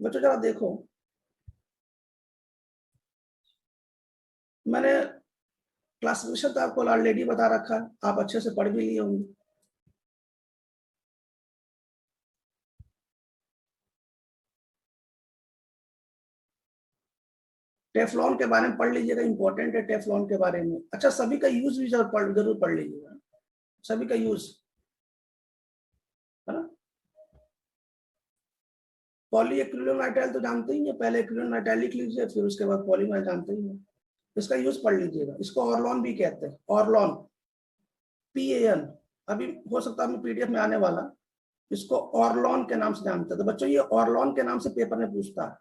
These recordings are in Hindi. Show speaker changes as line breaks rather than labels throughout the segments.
बच्चों जरा देखो, मैंने क्लासिफिकेशन तो आपको ऑलरेडी बता रखा है, आप अच्छे से पढ़ भी लिए होंगे। टेफ्लॉन के बारे में पढ़ लीजिएगा, इंपॉर्टेंट है टेफ्लॉन के बारे में। अच्छा, सभी का यूज भी जरूर पढ़ लीजिएगा, सभी का यूज, है ना। पॉलीएक्रिलोनाइट्राइल तो जानते ही हैं, पहले एक्रिलोनाइट्राइल लिख लीजिए, फिर उसके बाद पॉलीमर जानते ही हैं। इसका यूज पढ़ लीजिएगा। इसको ऑर्लॉन भी कहते हैं, ऑर्लॉन, PAN। अभी हो सकता है PDF में आने वाला, इसको ऑर्लॉन के नाम से जानते हैं। तो बच्चों ये ऑर्लॉन के नाम से पेपर में पूछता है,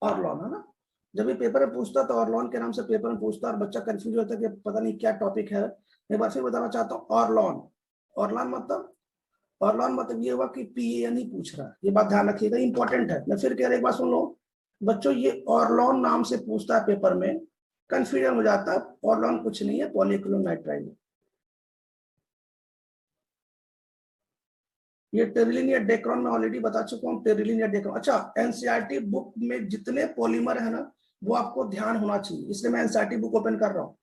ऑर्लॉन, है ना। जब ये पेपर में पूछता है तो ऑर्लॉन के नाम से पेपर में पूछता है, और बच्चा कंफ्यूज होता है कि पता नहीं क्या टॉपिक है। एक बार फिर बताना चाहता हूँ, ऑर्लॉन, ऑर्लॉन मतलब ये हुआ कि PAN ही पूछ रहा है, ये बात ध्यान रखिएगा, इंपॉर्टेंट है। मैं फिर कह रहा, एक बार सुन लो बच्चों, ये ऑर्लॉन नाम से पूछता है पेपर में, कंफ्यूजन हो जाता है। ऑर्लॉन कुछ नहीं है, पॉलीएक्रिलोनाइट्राइल। ये टेरिलिन या डेक्रोन में ऑलरेडी बता चुका हूँ, टेरिलिन या डेक्रोन। अच्छा, एनसीईआरटी बुक में जितने पॉलीमर है ना, वो आपको ध्यान होना चाहिए, इसलिए मैं एनसीईआरटी बुक ओपन कर रहा हूँ,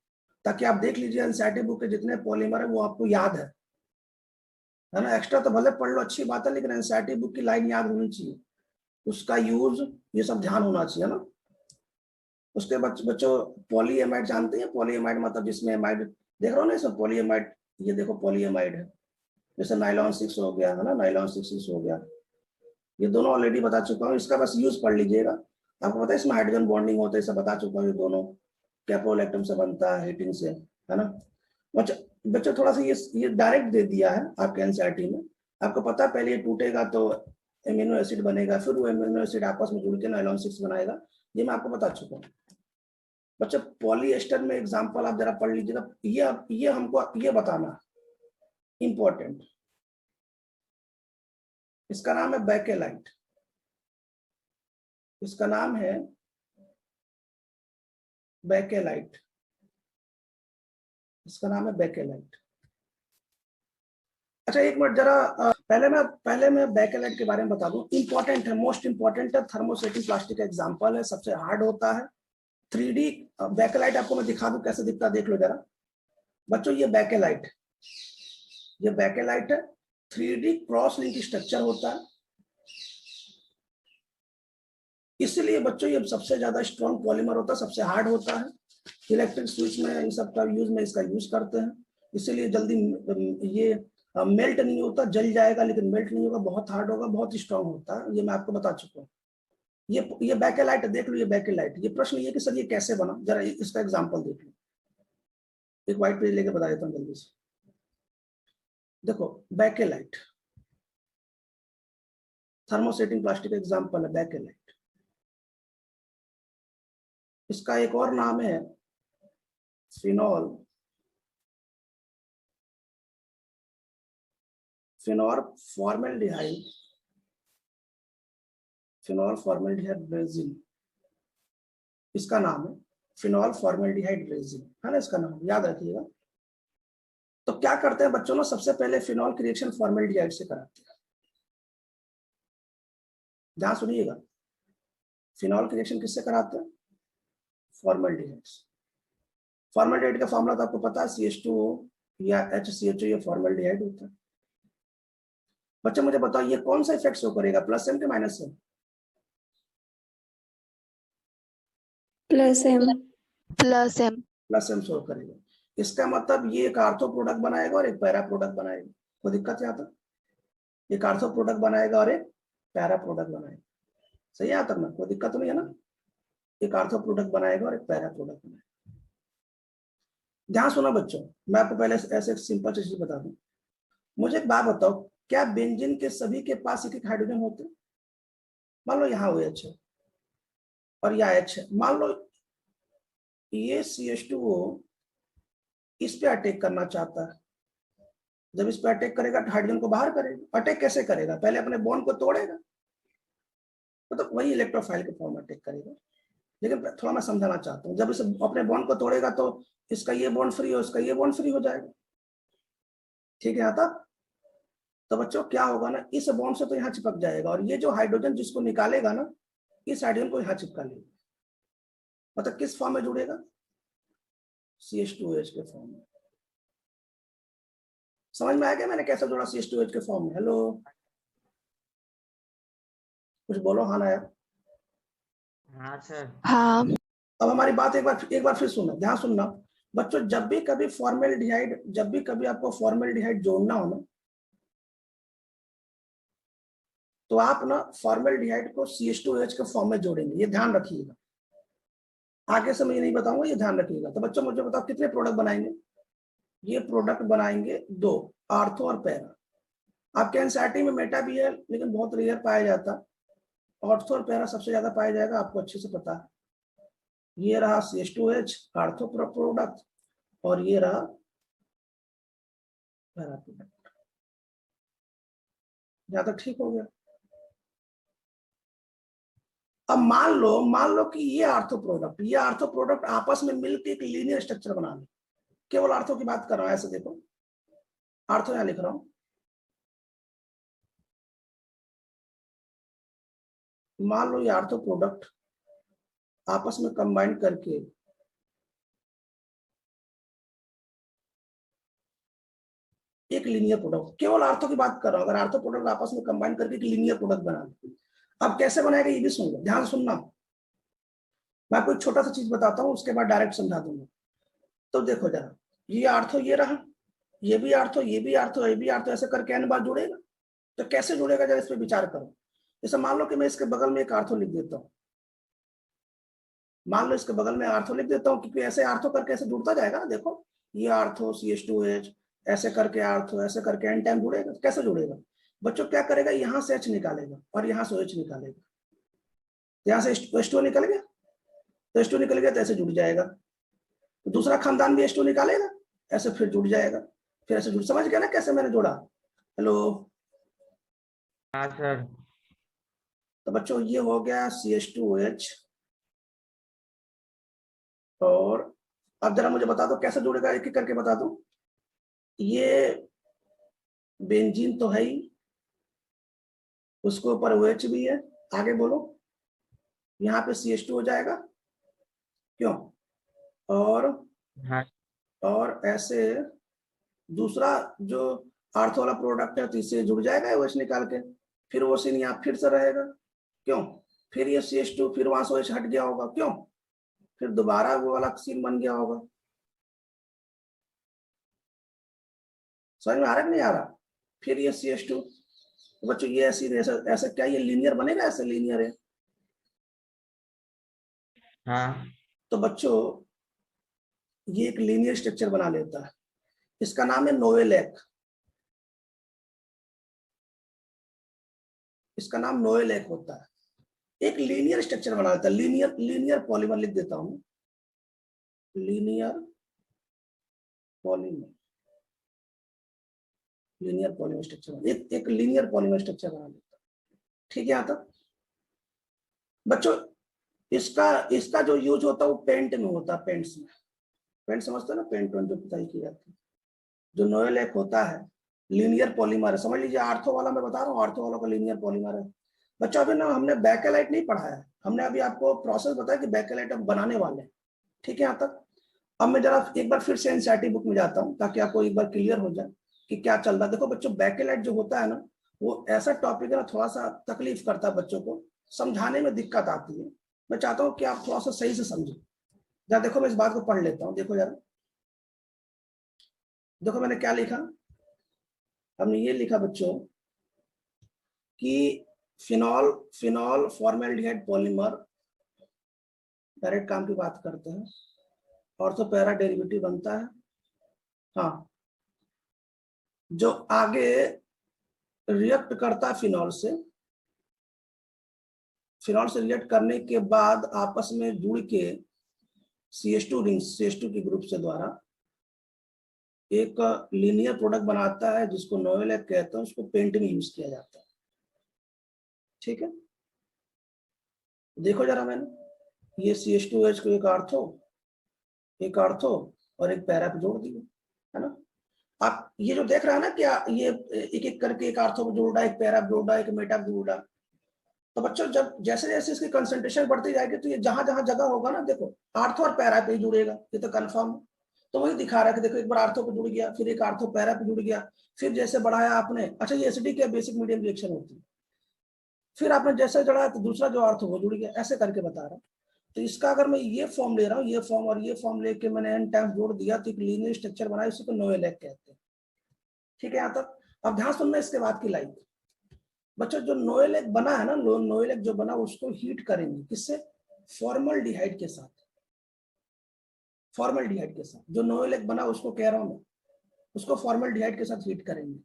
ताकि आप देख लीजिए एनसीईआरटी बुक के जितने पॉलीमर है वो आपको याद है ना। एक्स्ट्रा तो भले पढ़ लो, अच्छी बात है, लेकिन एनसीईआरटी बुक की लाइन याद होनी चाहिए, उसका यूज, ये सब ध्यान होना चाहिए ना। उसके बाद बच्चों पॉलीएमाइड जानते हैं, पॉलीएमाइड मतलब जिसमें एमाइड देख रहे हो ना, इसमें पॉलीएमाइड, ये देखो पॉलीएमाइड है, जैसे नाइलॉन 6 हो गया, है ना, नाइलॉन 6 हो गया, ये दोनों ऑलरेडी बता चुका हूँ। इसका बस यूज पढ़ लीजिएगा, आपको पता है इसमें हाइड्रोजन बॉन्डिंग होता है, सब बता चुका हूँ। ये दोनों कैप्रोलैक्टम से बनता है, हीटिंग से, है ना। बच्चों थोड़ा सा ये डायरेक्ट दे दिया है आपके एनसीईआरटी में, आपको पता है पहले ये टूटेगा तो एमिनो एसिड बनेगा, फिर वो एमिनो एसिड आपस में जुड़ के नाइलॉन 6 बनाएगा, ये मैं आपको बता चुका हूँ। बच्चों पॉलीएस्टर में एग्जांपल आप जरा पढ़ लीजिएगा, ये हमको ये बताना इंपॉर्टेंट। इसका नाम है बेकेलाइट, इसका नाम है बेकेलाइट, इसका नाम है बेकेलाइट। अच्छा एक मिनट जरा, पहले मैं बेकेलाइट के बारे में बता दूं, इंपॉर्टेंट है, मोस्ट इंपॉर्टेंट है, थर्मोसेटिंग प्लास्टिक का एग्जांपल है, सबसे हार्ड होता है। 3D बेकेलाइट आपको मैं दिखा दूं कैसे दिखता है, देख लो जरा बच्चों, ये बेकेलाइट है, 3D क्रॉस लिंक स्ट्रक्चर होता है, इसलिए बच्चों ये सबसे ज्यादा स्ट्रॉन्ग पॉलीमर होता है, सबसे हार्ड होता है। इलेक्ट्रिक स्विच में इन सब का यूज में इसका यूज करते हैं, इसीलिए जल्दी ये मेल्ट नहीं होता, जल जाएगा लेकिन मेल्ट नहीं होगा, बहुत हार्ड होगा, बहुत स्ट्रॉन्ग होता है, ये मैं आपको बता चुका हूँ। ये बेकेलाइट देख लो, ये बेकेलाइट, ये प्रश्न ये कि सर ये कैसे बना, जरा इसका एग्जांपल देख लो, एक व्हाइट पेज लेके बता देता हूँ जल्दी से। देखो बेकेलाइट, थर्मोसेटिंग प्लास्टिक एग्जांपल है बेकेलाइट। इसका एक और नाम है phenol formaldehyde, phenol formaldehyde resin, इसका नाम है फिनॉल फॉर्मेल्डिहाइड रेजिन, है ना, इसका नाम याद रखिएगा। तो क्या करते हैं बच्चों ना, सबसे पहले फिनॉल की रिएक्शन फॉर्मेल्डिहाइड से कराते हैं, ध्यान सुनिएगा, फिनॉल की रिएक्शन किससे कराते हैं, फॉर्मेल्डिहाइड। फॉर्मेल्डिहाइड का फॉर्मूला तो आपको पता है, CH2O या HCHO, ये फॉर्मेल्डिहाइड होता है। बच्चे मुझे बताओ ये कौन सा इफेक्ट शो करेगा, +M के -M? +M शो करेगा। इसका मतलब ये एक आर्थो प्रोडक्ट बनाएगा और एक पैरा प्रोडक्ट बनाएगा, कोई दिक्कत यहाँ तक? एक आर्थो प्रोडक्ट बनाएगा और एक पैरा प्रोडक्ट बनाएगा, सही है यहाँ तक ना, कोई दिक्कत नहीं है ना। एक आर्थो प्रोडक्ट बनाएगा और एक पैरा प्रोडक्ट बनाएगा। ध्यान सुना बच्चों, मैं आपको पहले ऐसे सिंपल चीज बता दूं, मुझे एक बात बताओ, क्या बेंजीन के सभी के पास एक हाइड्रोजन होते हैं? मान लो यहाँ OH है और यहाँ H है, मान लो ये CH2O इस पे अटैक करना चाहता है, जब इस पे अटैक करेगा तो हाइड्रोजन को बाहर करेगा। अटैक कैसे करेगा, पहले अपने बॉन्ड को तोड़ेगा, तो वही इलेक्ट्रोफाइल के फॉर्म में अटैक करेगा। लेकिन थोड़ा मैं समझाना चाहता हूँ, जब इसे अपने बॉन्ड को तोड़ेगा तो इसका ये बॉन्ड फ्री हो, इसका ये बॉन्ड फ्री हो जाएगा, ठीक है यहाँ तक? तो बच्चों क्या होगा ना, इस बॉन्ड से तो यहाँ चिपक जाएगा, और ये जो हाइड्रोजन जिसको निकालेगा ना, इस हाइड्रोजन को यहाँ चिपका लेगा। मतलब किस फॉर्म में जुड़ेगा? CH2H के फॉर्म में। समझ में आ गया मैंने कैसे जोड़ा CH2H के फॉर्म में? हेलो, कुछ बोलो। हाँ ना यार?
हाँ सर।
हाँ।
अब हमारी बात एक बार फिर सुनना, ध्यान सुनना बच्चों। जब भी कभी फॉर्मेल्डिहाइड, जब भी कभी आपको फॉर्मेल्डिहाइड जोड़ना हो ना, तो आप ना फॉर्मेल्डिहाइड को CH2H के फॉर्म में जोड़ेंगे, ये ध्यान रखिएगा। आगे से मैं ये नहीं बताऊंगा, ये ध्यान रखिएगा। तो बच्चों मुझे बताओ कितने प्रोडक्ट बनाएंगे? ये प्रोडक्ट बनाएंगे 2, आर्थो और पैरा। आपके एनसीईआरटी में मेटा भी है, लेकिन बहुत रेयर पाया जाता। ऑर्थो और पैरा सबसे ज्यादा पाया जाएगा, आपको अच्छे से पता है। ये रहा CH2H आर्थो प्रोडक्ट, और ये रहा पैरा प्रोडक्ट। यहां तक ठीक हो गया? अब मान लो कि ये आर्थो प्रोडक्ट आपस में मिलकर एक लीनियर स्ट्रक्चर बना ले। केवल आर्थो की बात कर रहा हूं, ऐसे देखो, आर्थो यहां लिख रहा हूं। मान लो ये आर्थो प्रोडक्ट आपस में कंबाइन करके एक लीनियर प्रोडक्ट, केवल आर्थो की बात कर रहा हूं, अगर आर्थो प्रोडक्ट आपस में कंबाइन करके एक लीनियर प्रोडक्ट बना ले। अब कैसे बनाएगा ये भी सुन लो, ध्यान सुनना। मैं आपको एक छोटा सा चीज बताता हूं, उसके बाद डायरेक्ट समझा दूंगा। तो देखो जरा, ये आर्थो ये रहा, ये भी आर्थो, ये भी आर्थो, ये भी आर्थो, ऐसे करके n बार जुड़ेगा। तो कैसे जुड़ेगा जरा इस पर विचार करो। जैसे मान लो कि मैं इसके बगल में एक आर्थो लिख देता हूँ, मान लो इसके बगल में आर्थो लिख देता हूँ, क्योंकि ऐसे आर्थो करके ऐसे जुड़ता जाएगा ना। देखो ये आर्थो CH2H, ऐसे करके आर्थो, ऐसे करके n टाइम जुड़ेगा। कैसे जुड़ेगा बच्चों? क्या करेगा, यहाँ से H निकालेगा और यहाँ से OH निकालेगा। यहाँ से H2 निकल गया, तो H2 निकल गया तो ऐसे जुड़ जाएगा। तो दूसरा खानदान भी H2 निकालेगा, ऐसे फिर जुड़ जाएगा, फिर ऐसे जुड़। समझ गया ना कैसे मैंने जोड़ा? हेलो।
हाँ सर।
तो बच्चों ये हो गया CH2H। और अब जरा मुझे बता दो कैसे जुड़ेगा, एक एक करके बता दो। ये बेंजीन तो है ही, उसके ऊपर OH भी है। आगे बोलो। यहाँ पे CH2 हो जाएगा, क्यों? और
हाँ
और ऐसे दूसरा जो आर्थो वाला प्रोडक्ट है, तो इससे जुड़ जाएगा OH निकाल के, फिर वो सीन यहाँ फिर से रहेगा, क्यों? फिर ये CH2, फिर वहां से OH हट गया होगा, क्यों? फिर दोबारा वो वाला सीन बन गया होगा। समझ में आ रहा है कि नहीं आ रहा? फिर ये CH2। तो बच्चों ये ऐसे क्या ये लीनियर बनेगा? ऐसे लीनियर है।
हाँ।
तो बच्चों ये एक लीनियर स्ट्रक्चर बना लेता है, इसका नाम है नोएलेक। इसका नाम नोएलेक होता है, एक लीनियर स्ट्रक्चर बना लेता है। लीनियर पॉलीमर लिख देता हूं, linear polymer, linear polymer structure, एक लीनियर पॉलीमर स्ट्रक्चर बना लेता है। ठीक है? यहाँ तक बच्चों इसका इसका जो यूज होता है वो पेंट में होता है, पेंट्स में। पेंट समझते हो ना, पेंट जो पिताई की जाती है। जो नोएलेक होता है लीनियर पॉलीमर है, समझ लीजिए। आर्थो वाला मैं बता रहा हूँ, आर्थो वाला का लीनियर पॉलीमर है। बच्चों अभी ना हमने बैकेलाइट नहीं पढ़ा है, हमने अभी आपको प्रोसेस बताया कि बैकेलाइट अब बनाने वाले हैं। ठीक है? यहाँ तक। अब मैं जरा एक बार फिर से एनसीईआरटी बुक में जाता हूँ, ताकि आपको एक बार क्लियर हो जाए कि क्या चल रहा है। देखो बच्चों, बैकेलाइट जो होता है ना, वो ऐसा टॉपिक है ना, थोड़ा सा तकलीफ करता है बच्चों को, समझाने में दिक्कत आती है। मैं चाहता हूँ कि आप थोड़ा सा सही से समझें। जरा देखो, मैं इस बात को पढ़ लेता हूँ, देखो जरा। देखो मैंने क्या लिखा, हमने ये लिखा बच्चों कि phenol phenol formaldehyde polymer, direct काम की बात करते हैं, और तो पैरा डेरिवेटिव बनता है। हाँ, जो आगे रिएक्ट करता है फिनॉल से रिएक्ट करने के बाद आपस में जुड़ के CH2 रिंग, CH2 के ग्रुप से द्वारा एक लीनियर प्रोडक्ट बनाता है, जिसको नोएलेक कहते हैं। उसको पेंट में यूज किया जाता है। ठीक है? देखो जरा, मैंने ये CH2H को एक आर्थो और एक पैरा पे जोड़ दिया, है ना? आप ये जो देख रहे हैं ना कि ये एक एक करके एक आर्थो को जोड़ा, एक पैरा जोड़ा, एक मेटा जोड़ा। तो बच्चों जब जैसे जैसे इसकी कंसंट्रेशन बढ़ती जाएगी तो ये जहां जहां जगह होगा ना, देखो आर्थो और पैरा पे ही जुड़ेगा, ये तो कंफर्म। तो वही दिखा रहा है कि देखो एक बार आर्थो पे जुड़ गया, फिर एक आर्थो पैरा पे जुड़ गया, फिर जैसे बढ़ाया आपने, अच्छा ये एसिडिक या बेसिक मीडियम रिएक्शन होती है, फिर आपने जैसे जड़ा तो दूसरा जो आर्थो वो जुड़ गया, ऐसे करके बता रहा हूँ। तो इसका अगर मैं ये फॉर्म ले रहा हूँ, ये फॉर्म और ये फॉर्म लेके मैंने एन टाइम जोड़ दिया तो एक लीनियर स्ट्रक्चर बनाया, उसी को नोएलेक कहते हैं। ठीक है यहाँ तक। अब ध्यान सुनना इसके बाद की लाइन। बच्चों जो नोएलेक बना है ना, नोएलेक जो बना उसको हीट करेंगे, किससे? फॉर्मल्डिहाइड के साथ। फॉर्मल्डिहाइड के साथ जो नोएलेक बना उसको कह रहा हूं मैं, उसको फॉर्मल्डिहाइड के साथ हीट करेंगे।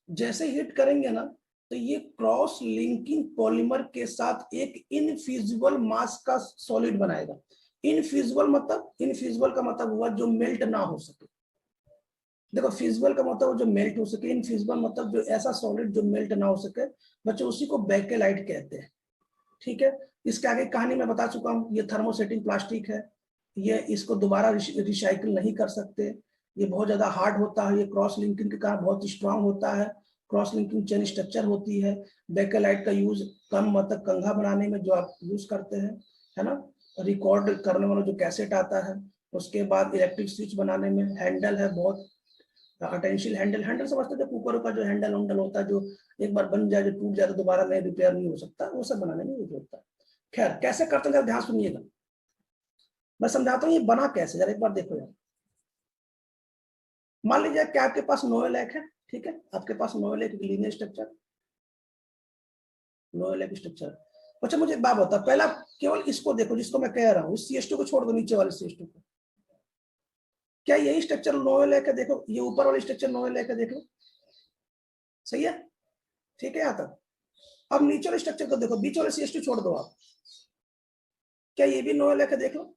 जैसे हीट करेंगे ना तो ये क्रॉस लिंकिंग पॉलीमर के साथ एक इनफिजिबल मास का सॉलिड बनाएगा। इनफिजिबल मतलब, इनफिजिबल का मतलब हुआ जो मेल्ट ना हो सके। देखो फिजिबल का मतलब जो मेल्ट हो सके, इनफिजिबल मतलब जो ऐसा सॉलिड जो मेल्ट ना हो सके। बच्चों उसी को बेकेलाइट कहते हैं। ठीक है, इसके आगे कहानी मैं बता चुका हूँ। ये थर्मोसेटिंग प्लास्टिक है, ये इसको दोबारा रिसाइकिल नहीं कर सकते, ये बहुत ज्यादा हार्ड होता है, ये क्रॉस लिंकिंग के कारण बहुत स्ट्रांग होता है, क्रॉस लिंकिंग चेन स्ट्रक्चर होती है। बेकेलाइट का यूज कम मतलब कंघा बनाने में जो आप यूज करते हैं, है ना, रिकॉर्ड करने वाला जो कैसेट आता है, उसके बाद इलेक्ट्रिक स्विच बनाने में, हैंडल है बहुत, अटेंशियल हैंडल, हैंडल समझते थे कुकर का जो हैंडल वैंडल होता है, जो एक बार बन जाए जो टूट जाए तो दोबारा नहीं रिपेयर नहीं हो सकता, वो सब बनाने में यूज होता है। खैर कैसे करते हैं जरा ध्यान सुनिएगा, मैं समझाता हूँ ये बना कैसे, जरा एक बार देखो यार। मान लीजिए कि आपके पास नोएलेक है, ठीक है, आपके पास नोएलेक लीनियर स्ट्रक्चर, नोएलेक स्ट्रक्चर। अच्छा मुझे एक बात बता, पहला केवल इसको देखो जिसको मैं कह रहा हूँ, इस CH2 को छोड़ दो, नीचे वाले CH2 को। क्या यही स्ट्रक्चर नोएलेक है? देखो ये ऊपर वाली स्ट्रक्चर नोएलेक है, देख लो, सही है, ठीक है यहाँ तक। अब नीचे वाले स्ट्रक्चर को देखो, बीच वाले CH2 छोड़ दो आप, क्या ये भी नोएलेक है? देख लो,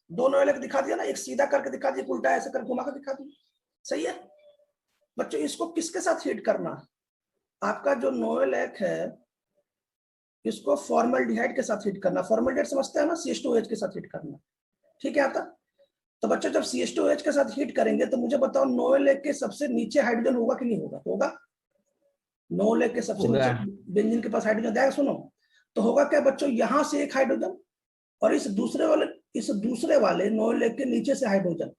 दो नोएलेक दिखा दिया ना, एक सीधा करके दिखा दिया, उल्टा ऐसे करके घुमा कर दिखा दिया, सही है। बच्चों इसको किसके साथ हीट करना? आपका जो नोएलेक है इसको फॉर्मल्डिहाइड के साथ हीट करना। फॉर्मल्डिहाइड समझते हैं ना, CH2OH के साथ हीट करना, ठीक है आता। तो बच्चों जब CH2OH के साथ हीट करेंगे तो मुझे बताओ नोएलेक के सबसे नीचे हाइड्रोजन होगा कि नहीं होगा? होगा। नोएलेक के सबसे
होगा।
नीचे बेंजीन के पास हाइड्रोजन जाएगा, सुनो तो होगा क्या बच्चों, यहां से एक हाइड्रोजन और इस दूसरे वाले नोएलेक के नीचे से हाइड्रोजन,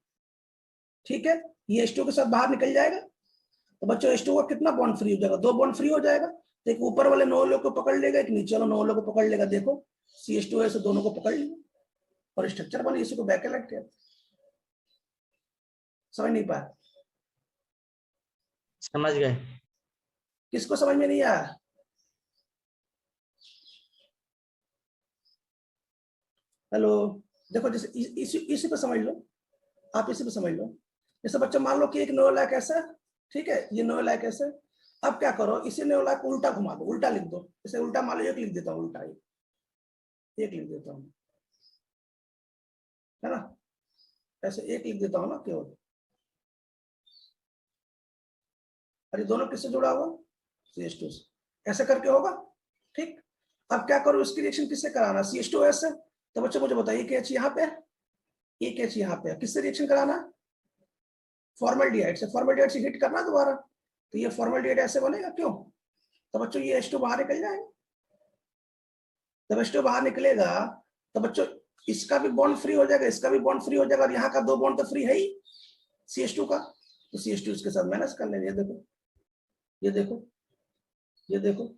ठीक है, ये H2 के साथ बाहर निकल जाएगा। तो बच्चों H2 का कितना बॉन्ड फ्री हो जाएगा? दो बॉन्ड फ्री हो जाएगा। तो एक ऊपर वाले नोएलेक को पकड़ लेगा, एक नीचे वाले नोएलेक को पकड़ लेगा, देखो CH2 से दोनों को पकड़ लिया और स्ट्रक्चर बने, इसी को बेकेलाइट कहते हैं। समझ नहीं पाया?
समझ गए।
किसको समझ में नहीं आया? हेलो, देखो जैसे इसी पे समझ लो, आप इसी पे समझ लो। जैसे बच्चा मान लो कि एक नोएलेक ऐसा, ठीक है, ये नोएलेक ऐसे। अब क्या करो, इसी नोएलेक को उल्टा घुमा दो, उल्टा लिख दो, जैसे उल्टा मान लो एक लिख देता हूँ, उल्टा एक लिख देता हूँ, है ना, ऐसे एक लिख देता हूँ ना केवल। अरे दोनों किससे जुड़ा हुआ? CH2 से, ऐसे करके होगा, ठीक। अब क्या करो, इसकी रिएक्शन किससे कराना? CH2OH से। तो बच्चों मुझे बताइए KH यहाँ पे है, एक H यहाँ पे है, किससे रिएक्शन कराना? फॉर्मल्डिहाइड से। फॉर्मल्डिहाइड से हीट करना दोबारा, तो ये फॉर्मल्डिहाइड ऐसे बनेगा, क्यों? तो बच्चों ये H2 बाहर निकल जाएगा। जब H2 बाहर निकलेगा तो बच्चों इसका भी बॉन्ड फ्री हो जाएगा, इसका भी बॉन्ड फ्री हो जाएगा, और यहाँ का दो बॉन्ड तो फ्री है ही CH2 का, तो CH2 इसके साथ माइनस कर लेंगे। देखो ये देखो, ये देखो,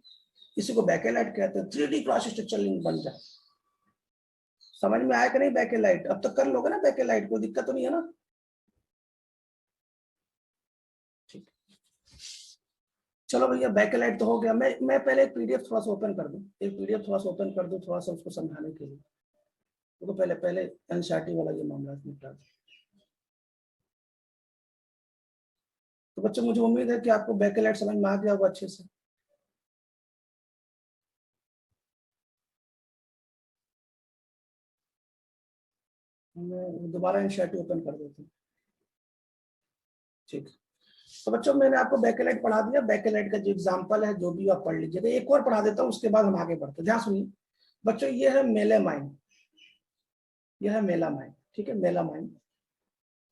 इसी को बेकेलाइट कहते हैं। 3D क्रॉस स्ट्रक्चर लिंक बन जाए। समझ में आया कि नहीं? बेकेलाइट अब तक कर लोगे ना, बेकेलाइट कोई दिक्कत तो नहीं है ना? ठीक, चलो भैया बेकेलाइट तो हो गया। मैं पहले एक PDF थोड़ा सा ओपन कर दूं, एक PDF थोड़ा सा ओपन कर दूं, थोड़ा सा उसको समझाने के लिए। तो पहले पहले एनसीईआरटी वाला ये मामला निपटा दूं। तो बच्चों मुझे उम्मीद है कि आपको बेकेलाइट समझ में आ गया होगा अच्छे से। मैं दोबारा एनसीईआरटी ओपन कर देता हूँ, ठीक। तो बच्चों मैंने आपको बेकेलाइट पढ़ा दिया, बेकेलाइट का जो एग्जांपल है जो भी आप पढ़ लीजिएगा। एक और पढ़ा देता हूँ, उसके बाद हम आगे बढ़ते हैं। ध्यान सुनिए बच्चों, ये है मेलामाइन, यह है मेलामाइन, ठीक है, मेलामाइन।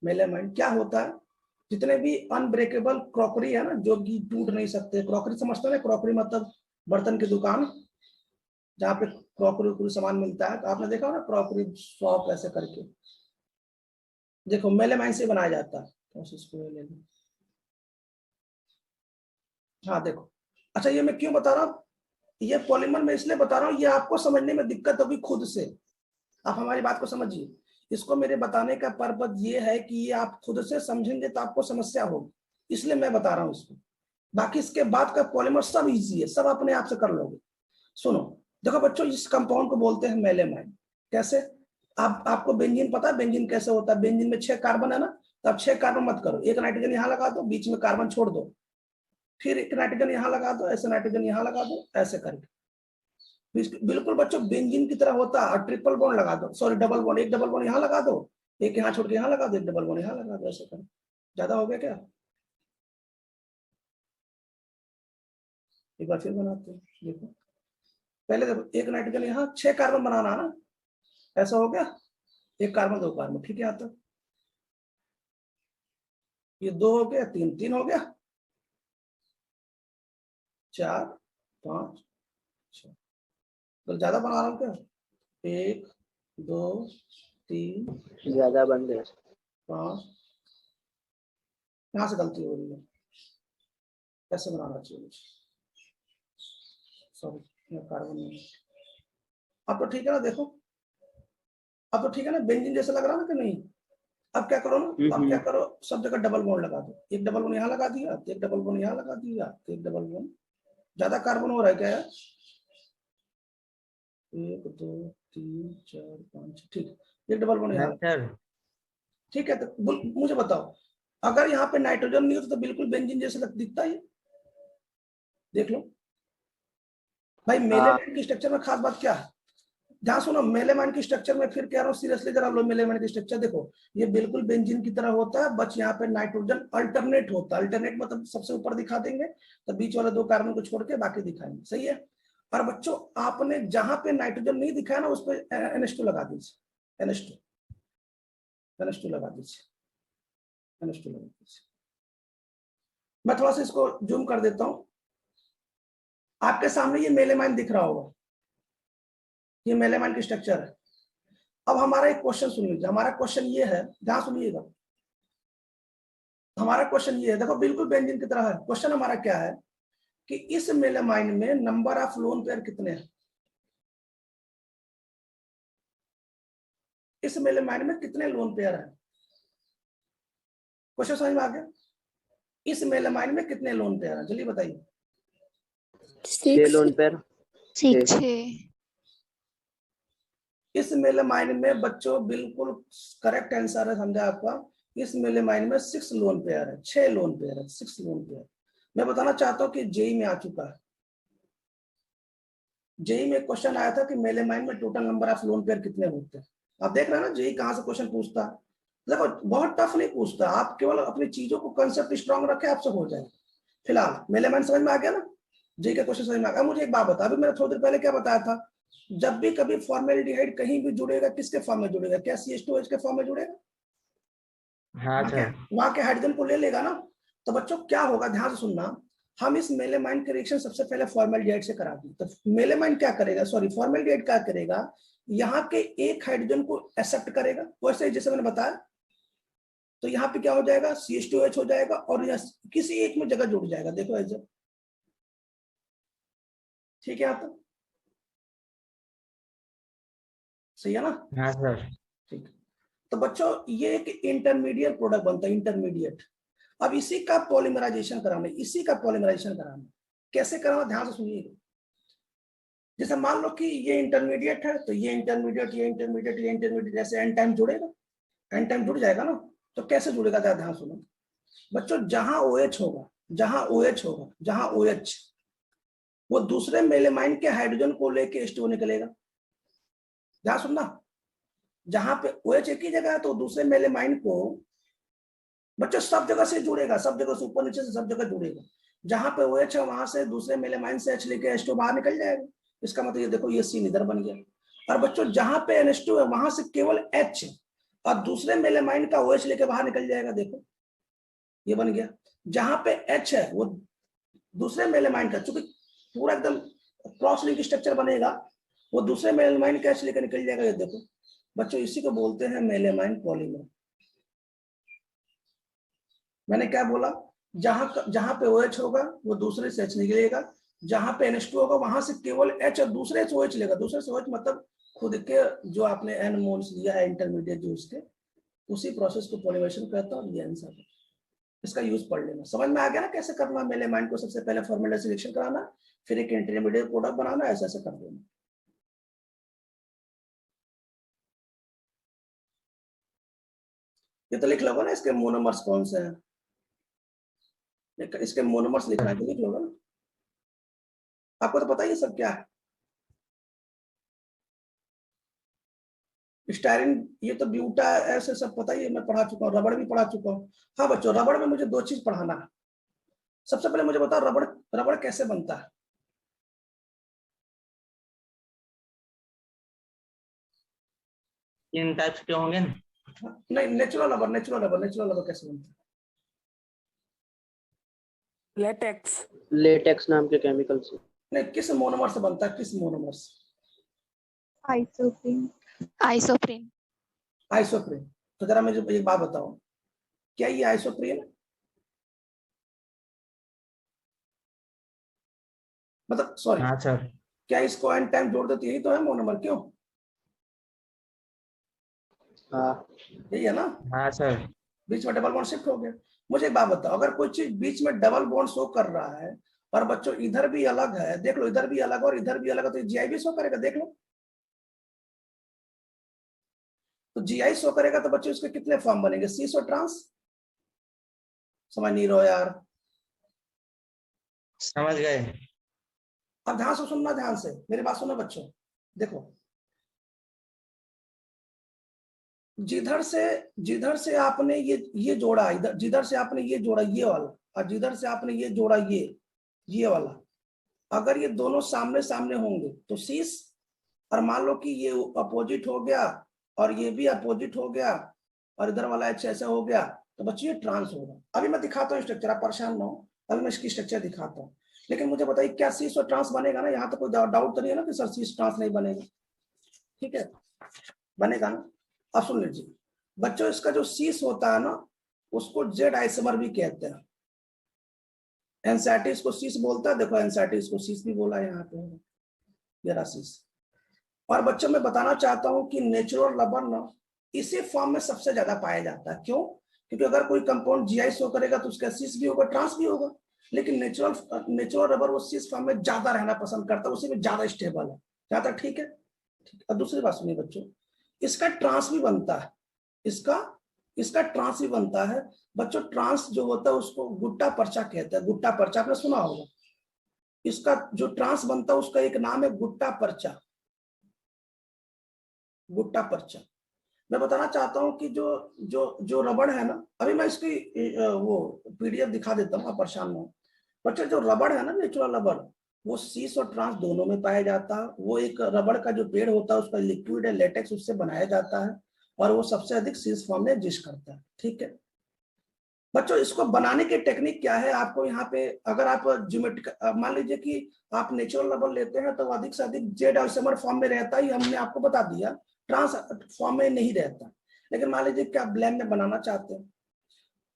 मेलेमाइन क्या होता है, जितने भी अनब्रेकेबल क्रॉकरी है ना, जो कि टूट नहीं सकते, क्रॉकरी समझते हैं, क्रॉकरी मतलब बर्तन की दुकान जहाँ पे क्रॉकरी सामान मिलता है, तो आपने देखा ना क्रॉकरी शॉप ऐसे करके, देखो मेलेमाइन से बनाया जाता है। हाँ देखो, अच्छा ये मैं क्यों बता रहा हूँ, ये पॉलीमर में इसलिए बता रहा हूँ, ये आपको समझने में दिक्कत होगी खुद से, आप हमारी बात को समझिए। इसको मेरे बताने का पर्पज ये है कि ये आप खुद से समझेंगे तो आपको समस्या होगी, इसलिए मैं बता रहा हूँ इसको। बाकी इसके बाद का पॉलीमर सब इजी है, सब अपने आप से कर लोगे। सुनो देखो बच्चों, इस कंपाउंड को बोलते हैं मेलेमाइन। कैसे, आपको बेंजीन पता है बेंजीन कैसे होता है? बेंजीन में 6 कार्बन है ना, तो आप 6 कार्बन मत करो, एक नाइट्रोजन यहाँ लगा दो, बीच में कार्बन छोड़ दो, फिर एक नाइट्रोजन यहाँ लगा दो, ऐसे नाइट्रोजन यहाँ लगा दो, ऐसे करके बिल्कुल बच्चों बेंजीन की तरह होता है। और ट्रिपल बॉन्ड लगा दो, सॉरी डबल बॉन्ड, एक डबल बॉन्ड यहाँ लगा दो, एक यहाँ छोड़ के यहाँ लगा दो, एक डबल बॉन्ड यहाँ लगा दो, ऐसे करो। ज्यादा हो गया क्या? एक बार फिर बनाते हैं, देखो पहले देखो, एक नाइट्रोजन यहाँ, 6 कार्बन बनाना है ना, ऐसा हो गया, एक कार्बन 2 कार्बन, ठीक है। आता ये 2 हो गया, 3 3 हो गया, 4 5 6, तो ज्यादा बना रहा हूँ क्या? 1 2 3
ज्यादा बन गया।
5, यहाँ से गलती हो रही है, कैसे बनाना चाहिए, सॉरी कार्बन नहीं। अब तो ठीक है ना, देखो अब तो ठीक है ना, बेंजीन जैसा लग रहा ना कि नहीं? अब क्या करो ना, अब क्या करो, सब जगह डबल बॉन्ड लगा दो, एक डबल बॉन्ड यहाँ लगा दिया, एक डबल बॉन्ड यहाँ लगा दिया, एक डबल बॉन्ड, ज्यादा कार्बन हो रहा है क्या यार? 1 2 3 4 5, ठीक, एक डबल बॉन्ड यहाँ, ठीक है। तो मुझे बताओ, अगर यहाँ पे नाइट्रोजन नहीं होता तो बिल्कुल बेंजीन जैसे दिखता है, देख लो भाई। मेलेमाइन की स्ट्रक्चर में खास बात क्या है, ध्यान सुनो, मेलेमाइन की स्ट्रक्चर में फिर कह रहा हूँ सीरियसली जरा लो, मेलेमाइन की स्ट्रक्चर देखो, ये बिल्कुल बेंजीन की तरह होता है, बस यहाँ पे नाइट्रोजन अल्टरनेट होता है। अल्टरनेट मतलब सबसे ऊपर दिखा देंगे, तो बीच वाले 2 कार्बन को छोड़ के बाकी दिखाएंगे, सही है। और बच्चों आपने जहां पे नाइट्रोजन नहीं दिखाया ना, उस पर NH2 लगा दीजिए, NH2 लगा दीजिए, NH2 लगा दीजिए। मैं थोड़ा सा इसको जूम कर देता हूं, आपके सामने ये मेलेमाइन दिख रहा होगा, ये मेलेमाइन की स्ट्रक्चर है। अब हमारा एक क्वेश्चन सुन लीजिए, हमारा क्वेश्चन ये है, ध्यान सुनिएगा, हमारा क्वेश्चन ये है, देखो बिल्कुल बेंजीन की तरह है। क्वेश्चन हमारा क्या है कि इस मेलेमाइन में नंबर ऑफ लोन पेयर कितने हैं? इस मेलेमाइन में कितने लोन पेयर हैं? क्वेश्चन समझ में आ गया? इस मेलेमाइन में कितने लोन पेयर हैं, जल्दी बताइए।
6 लोन पेयर, 6।
इस मेलेमाइन में बच्चों बिल्कुल करेक्ट आंसर है, समझा आपका। इस मेलेमाइन में 6 लोन पेयर है, 6 लोन पेयर है, 6 लोन पेयर। मैं बताना चाहता हूं कि जेई में आ चुका है, जेई में क्वेश्चन आया था कि मेलेमाइन में total number of lone pair कितने होते हैं। आप देख रहे हैं ना जेई कहां से क्वेश्चन पूछता है। देखो बहुत टफ नहीं पूछता, आप केवल अपनी चीजों को कंसेप्ट स्ट्रॉन्ग रखे, आपसे हो जाएगा। फिलहाल मेलेमाइन समझ में आ गया ना, जेई का क्वेश्चन समझ में आ गया। मुझे एक बात बता, अभी मैंने थोड़ी देर पहले क्या बताया था, जब भी कभी फॉर्मेल्डिहाइड कहीं भी जुड़ेगा, किसके फॉर्म में जुड़ेगा? क्या CH2H के फॉर्म में जुड़ेगा?
हाँ सर,
वहां के हाइड्रोजन को ले लेगा ना। तो बच्चों क्या होगा, ध्यान से सुनना, हम इस मेलेमाइन के रिएक्शन सबसे पहले फॉर्मेल्डिहाइड से करा दें। तो मेलेमाइन क्या करेगा, सॉरी फॉर्मेल्डिहाइड क्या करेगा, यहाँ के एक हाइड्रोजन को एक्सेप्ट करेगा, वैसे जैसे मैंने बताया। तो यहाँ पे क्या हो जाएगा, CH2H हो जाएगा, और किसी एक में जगह जुड़ जाएगा, देखो ऐसे, ठीक है। आप सही है ना?
हाँ सर,
ठीक। तो बच्चों ये एक इंटरमीडिएट प्रोडक्ट बनता है, इंटरमीडिएट। अब इसी का पॉलीमराइजेशन कराना, इसी का पॉलीमराइजेशन कराना, कैसे कराना ध्यान से सुनिएगा। जैसे मान लो कि ये इंटरमीडिएट है, तो ये इंटरमीडिएट, ये इंटरमीडिएट, ये इंटरमीडिएट, जैसे एन टाइम जुड़ेगा, एन टाइम जुड़ जाएगा ना। तो कैसे जुड़ेगा, ध्यान सुनो बच्चों, जहां OH होगा, जहां OH होगा, जहां OH, वो दूसरे मेलेमाइन के हाइड्रोजन को लेके H2O निकलेगा। ध्यान सुनना, जहां पे OH एक ही जगह है, तो दूसरे मेलेमाइन को बच्चों सब जगह से जुड़ेगा, सब जगह से, ऊपर नीचे से सब जगह जुड़ेगा। जहां पे OH है वहां से दूसरे मेलेमाइन से H लेके H2 बाहर निकल जाएगा। इसका मतलब ये देखो, ये सीन इधर बन गया। और बच्चों जहां पे NH2 है वहां से केवल H, और दूसरे मेलेमाइन का OH लेके बाहर निकल जाएगा। देखो ये बन गया। जहां पे H है वो दूसरे मेलेमाइन का, चूंकि पूरा एकदम क्रॉस लिंक स्ट्रक्चर बनेगा, वो दूसरे मेलेमाइन का H लेकर निकल जाएगा। ये देखो बच्चों, इसी को बोलते हैं मेलेमाइन पॉलीमर। मैंने क्या बोला, जहां पे OH होगा वो दूसरे से H निकलेगा, जहां पे NH2 होगा वहां से केवल H और दूसरे से OH लेगा। दूसरे से OH मतलब खुद के जो आपने N मोल्स लिया है इंटरमीडिएट जो उसके, उसी प्रोसेस को पॉलीमराइजेशन कहता है। और ये आंसर है, इसका यूज पढ़ लेना। समझ में आ गया ना कैसे करना। मेलेमाइन को सबसे पहले फॉर्मूला सिलेक्शन कराना, फिर एक इंटरमीडिएट प्रोडक्ट बनाना, ऐसे ऐसे कर देना। ये तो लिख लोगे ना, इसके मोनोमर्स कौन से हैं, इसके मोनोमर्स लिखना है तो लिख लोगे ना। आपको तो पता ही है सब क्या है। स्टायरिन, ये तो ब्यूटा, ऐसे सब पता ही है, मैं पढ़ा चुका हूँ। रबड़ भी पढ़ा चुका हूँ। हाँ बच्चों, रबड़ में मुझे 2 चीज पढ़ाना है। सबसे पहले मुझे बताओ रबड़ रबड़ कैसे बनता है।
तीन टाइप्स के होंगे ना?
नहीं, नेचुरल रबड़, नेचुरल रबड़, नेचुरल रबड़ कैसे बनता है।
लेटेक्स।
लेटेक्स नाम के केमिकल से।
नहीं, किस मोनोमर से बनता है, किस मोनोमर से।
आइसोप्रीन। आइसोप्रीन।
आइसोप्रीन। तो जरा मुझे एक बात बताओ, क्या ये आइसोप्रीन है? मतलब सॉरी,
हाँ सर।
क्या इसको एन टाइम जोड़ देती, यही तो है मोनोमर, क्यों?
हाँ
यही है ना।
हाँ सर।
बीच में डबल बॉन्ड शिफ्ट हो गया। मुझे एक बात बताओ, अगर कोई चीज बीच में डबल बॉन्ड शो कर रहा है और बच्चों इधर भी अलग है, देख लो इधर भी अलग और इधर भी अलग है, तो GI भी शो करेगा, देख लो। तो GI शो करेगा तो बच्चों इसके कितने फॉर्म बनेंगे, सीस और ट्रांस। समझ नहीं रहो यार।
समझ गए।
अब ध्यान से सुनना, ध्यान से मेरी बात सुनो बच्चों। देखो, जिधर से आपने ये जोड़ा, इधर जिधर से आपने ये जोड़ा ये वाला, और जिधर से आपने ये जोड़ा ये वाला, अगर ये दोनों सामने सामने होंगे तो सीस, और मान लो कि ये अपोजिट हो गया और ये भी अपोजिट हो गया और इधर वाला H ऐसा हो गया, तो बच्चों ये ट्रांस होगा। अभी मैं दिखाता हूँ स्ट्रक्चर, आप परेशान ना हो, अभी मैं इसकी स्ट्रक्चर दिखाता हूँ। लेकिन मुझे बताइए क्या सीस और ट्रांस बनेगा ना, यहाँ तो कोई डाउट तो नहीं है ना कि सर सीस ट्रांस नहीं बनेगा। ठीक है, बनेगा ना। अब सुन लीजिए बच्चों, इसका जो सीस होता है ना, उसको जेड आइसोमर भी कहते हैं। एनसीईआरटी इसको सीस बोलता है। देखो एनसीईआरटी इसको सीस भी बोला है, यहाँ पे ये रहा सीस। और बच्चों मैं बताना चाहता हूं कि नेचुरल रबर ना इसी फॉर्म में सबसे ज्यादा पाया जाता है। क्यों? क्योंकि अगर कोई कंपाउंड GI शो करेगा तो उसका सीस भी होगा, ट्रांस भी होगा। लेकिन नेचुरल रबर वो सीस फॉर्म में ज्यादा रहना पसंद करता है, उसी में ज्यादा स्टेबल है। ज्यादा ठीक है। और दूसरी बात सुनिए बच्चों, इसका ट्रांस भी बनता है, इसका ट्रांस भी बनता है बच्चों। ट्रांस जो होता है उसको गुट्टा पर्चा कहते हैं। गुट्टा पर्चा आपने सुना होगा। इसका जो ट्रांस बनता है उसका एक नाम है गुट्टा पर्चा। गुट्टा पर्चा। मैं बताना चाहता हूं कि जो जो जो रबड़ है ना, अभी मैं इसकी वो PDF दिखा देता हूँ, आप परेशान ना हो बच्चों। जो रबड़ है ना, नेचुरल रबड़, वो सीस और ट्रांस दोनों में पाया जाता है। वो एक रबड़ का जो पेड़ होता है उसका लिक्विड है लेटेक्स, उससे बनाया जाता है और वो सबसे अधिक सीस फॉर्म में एग्जिस्ट करता है। ठीक है बच्चों, इसको बनाने की टेक्निक क्या है, आपको यहाँ पे अगर आप ज्योमेट्रिक मान लीजिए कि आप नेचुरल रबड़ लेते हैं तो अधिक से अधिक जेड आइसोमर फॉर्म में रहता है, हमने आपको बता दिया। ट्रांस फॉर्म में नहीं रहता। लेकिन मान लीजिए कि आप ब्लेंड में बनाना चाहते हैं,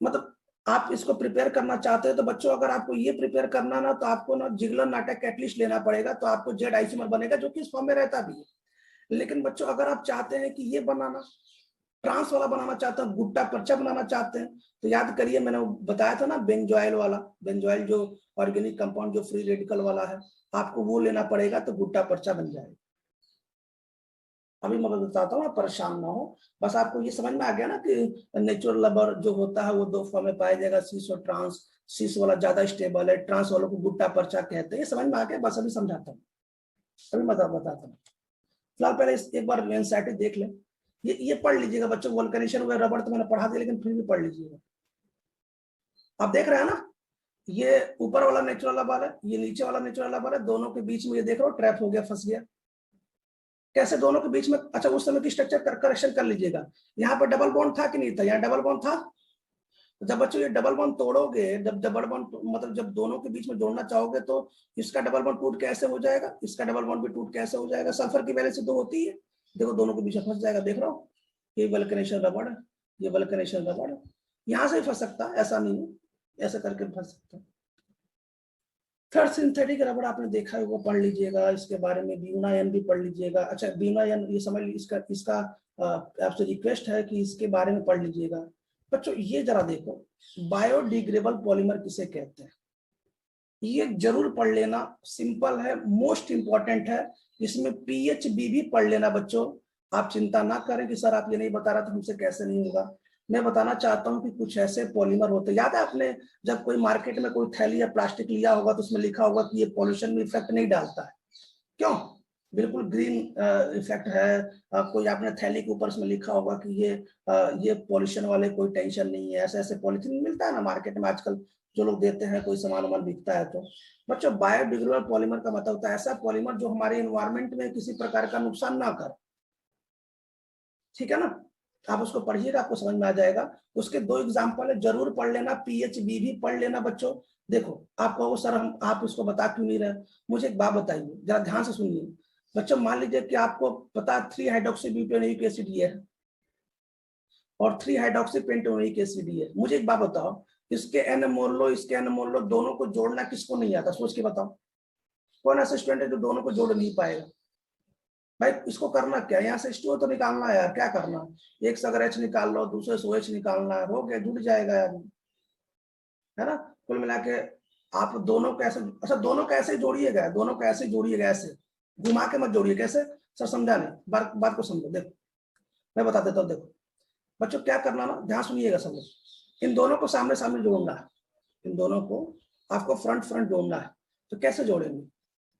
मतलब आप इसको प्रिपेयर करना चाहते हैं, तो बच्चों अगर आपको ये प्रिपेयर करना ना, तो आपको ना जिगलर नाटक कैटलिस्ट लेना पड़ेगा, तो आपको जेड आइसोमर बनेगा जो कि इस फॉर्म में रहता भी है। लेकिन बच्चों अगर आप चाहते हैं कि ये बनाना, ट्रांस वाला बनाना चाहते हैं, गुट्टा पर्चा बनाना चाहते हैं, तो याद करिए मैंने बताया था ना बेंजोइल वाला, बेंजोइल जो ऑर्गेनिक कंपाउंड जो फ्री रेडिकल वाला है, आपको वो लेना पड़ेगा तो गुट्टा पर्चा बन जाएगा। अभी मैं बताता हूँ, आप परेशान ना हो। बस आपको ये समझ में आ गया ना कि नेचुरल रबर जो होता है वो 2 फॉर्म में पाया जाएगा, सीस और ट्रांस। सीस वाला ज्यादा स्टेबल है, ट्रांस वालों को गुट्टा पर्चा कहते हैं। ये समझ में आ गया? बस अभी समझाता हूँ, अभी मैं बताता हूँ। फिलहाल पहले एक बार एनसीईआरटी देख लें। ये पढ़ लीजिएगा बच्चों, वोल्केनाइजेशन हुआ रबड़ तो मैंने पढ़ा दिया, लेकिन फिर भी पढ़ लीजिएगा। आप देख रहे हैं ना, ये ऊपर वाला नेचुरल रबर है, ये नीचे वाला नेचुरल रबर है, दोनों के बीच में ये देख रहे हो ट्रैप हो गया, फंस गया। कैसे दोनों के बीच में, अच्छा उस समय की स्ट्रक्चर करेक्शन कर लीजिएगा। यहाँ पर डबल बॉन्ड था कि नहीं था, यहाँ डबल बॉन्ड था। जब बच्चों ये डबल बॉन्ड तोड़ोगे, जब डबल बॉन्ड मतलब जब दोनों के बीच में जोड़ना चाहोगे तो इसका डबल बॉन्ड टूट कैसे हो जाएगा, इसका डबल बॉन्ड भी टूट कैसे हो जाएगा, सल्फर की वैलेंसी 2 होती है, देखो दोनों के बीच में फंस जाएगा। देख रहा हो, ये वल्कनाइजेशन रबड़ है, ये वल्कनाइजेशन रबड़ है, यहाँ से फंस सकता है, ऐसा नहीं है, ऐसा करके फंस सकता है। थर्ड सिंथेटिक रबड़ आपने देखा है, वो पढ़ लीजिएगा, इसके बारे में बीनायन भी पढ़ लीजिएगा। अच्छा बीनायन ये समझ लीजिए, इसका आपसे रिक्वेस्ट है कि इसके बारे में पढ़ लीजिएगा। बच्चों ये जरा देखो, बायोडिग्रेडेबल पॉलीमर किसे कहते हैं, ये जरूर पढ़ लेना, सिंपल है, मोस्ट इंपॉर्टेंट है। इसमें पीएचबी भी पढ़ लेना बच्चों, आप चिंता ना करें कि सर आप ये नहीं बता रहा तो हमसे कैसे नहीं होगा। मैं बताना चाहता हूं कि कुछ ऐसे पॉलीमर होते हैं, याद है आपने जब कोई मार्केट में कोई थैली या प्लास्टिक लिया होगा तो उसमें लिखा होगा कि ये पॉल्यूशन में इफेक्ट नहीं डालता है, क्यों, बिल्कुल ग्रीन इफेक्ट है। कोई आपने थैली के ऊपर इसमें लिखा होगा कि ये पॉल्यूशन वाले कोई टेंशन नहीं है। ऐसे ऐसे पॉलिथीन मिलता है ना मार्केट में आजकल, जो लोग देते हैं, कोई सामान वामान बिकता है। तो बच्चों बायोडिग्रेडेबल पॉलीमर का मतलब होता है ऐसा पॉलीमर जो हमारे एनवायरमेंट में किसी प्रकार का नुकसान ना करे, ठीक है ना। आप उसको पढ़िएगा, आपको समझ में आ जाएगा। उसके 2 एग्जाम्पल है, जरूर पढ़ लेना, पीएचबी भी पढ़ लेना बच्चों। देखो आप कहो सर हम आप इसको बता क्यों नहीं रहे, मुझे एक बात बताइए, जरा ध्यान से सुनिए बच्चों। मान लीजिए कि आपको पता 3 हाइड्रोक्सीब्यूटेनोइक एसिड ये है और 3 हाइड्रोक्सी पेंटोनिक एसिड ये है। मुझे एक बात बताओ, इसके एन मोल लो, इसके एन मोल लो, दोनों को जोड़ना किसको नहीं आता, सोच के बताओ। कौन ऐसा स्टूडेंट है जो दोनों को जोड़ नहीं पाएगा। भाई इसको करना क्या, यहाँ से H2O तो निकालना है यार, क्या करना, एक से अगर H निकाल लो, दूसरे से OH निकालना है, हो गया, जुड़ जाएगा यार, है ना। कुल मिला के आप दोनों को ऐसे, अच्छा दोनों को ऐसे जोड़िएगा, दोनों को ऐसे जोड़िएगा, ऐसे घुमा के मत जोड़िए। कैसे सर, समझा नहीं, बात को समझो। देखो मैं बता देता हूँ, देखो बच्चों क्या करना ना, ध्यान सुनिएगा सब लोग। इन दोनों को सामने सामने जोड़ना है, इन दोनों को आपको फ्रंट फ्रंट जोड़ना है। तो कैसे जोड़ेंगे,